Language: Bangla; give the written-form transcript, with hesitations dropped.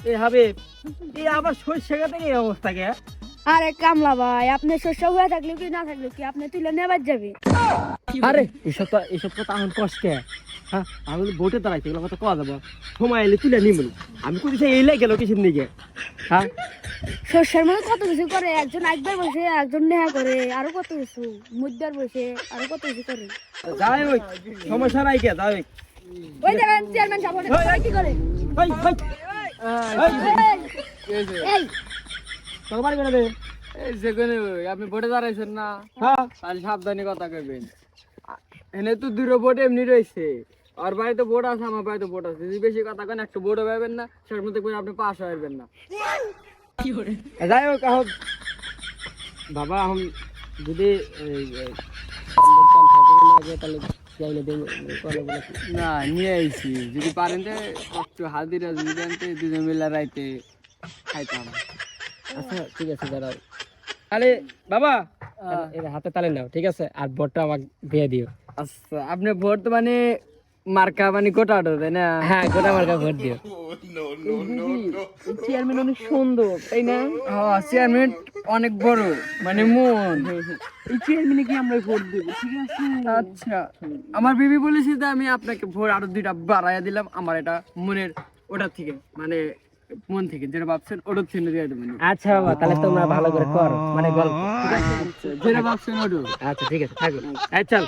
এ হাবিব, এই আবার সরষে গাছে এই অবস্থা কে? আরে কামলা ভাই, আপনি শস্য হয়ে থাকলে কি না থাকলে কি আপনি তুলে নেবার যাবে? আরে এসব কথা আমার কষ্টে। হ্যাঁ, আমি ভোটে দাঁড়াইছি, এগুলো কথা কওয়া যাবো। সময় এলে তুলে নিব। আমি কইছি এই লাই গেল কিসের দিকে? হ্যাঁ, শস্যের মধ্যে কত কিছু করে, একজন একবার বসে একজন নেহা করে, আরো কত কিছু মুদ্রার বসে আরো কত কিছু করে। যাই ওই সমস্যা নাই কে, যাই। ওই দেখেন চেয়ারম্যান সাহেব কি করে। ভাই ভাই এই তোর বাড়ি করে দে। এই যেখানে আপনি ভোটে দাঁড়াইছেন না, হ্যাঁ, তাহলে সাবধানে কথা কইবেন। এনে তো দুটো ভোট এমনি রয়েছে, আর বাড়িতে ভোট আছে, আমার বাড়িতে ভোট আছে। যদি বেশি কথা কেন একটা ভোটও পাবেন না, সেটার মধ্যে করে আপনি পাশ হইবেন না। যাই হোক এখন বাবা এখন যদি না নিয়ে আইছি, যদি পারেন তো একটু হাজিরা যদি আনতে দুজন মিলে রাইতে খাইতাম। আচ্ছা ঠিক আছে দাঁড়াও। তাহলে বাবা এর হাতে তালে নাও, ঠিক আছে? আর ভোটটা আমাকে দিয়ে দিও। আচ্ছা, আপনি ভোট মানে মার্কা মানে গোটা তাই না? হ্যাঁ, গোটা মার্কা ভোট দিও। চেয়ারম্যান অনেক সুন্দর তাই না? হ্যাঁ, চেয়ারম্যান অনেক বড় মানে মন। এই চেয়ারম্যানে কি আমরা ভোট দেব, ঠিক আছে? আচ্ছা, আমার বিবি বলেছে যে আমি আপনাকে ভোট আরো 2টা বাড়াইয়া দিলাম। আমার এটা মনের ওটা থেকে মানে মন থেকে যেটা ভাবছেন ওটার থেকে দিয়ে দেবেন। আচ্ছা বাবা, তাহলে তোমরা ভালো করে করো, মানে গল্প। যেটা ভাবছেন ওটা। আচ্ছা ঠিক আছে, থাকো। এই চল।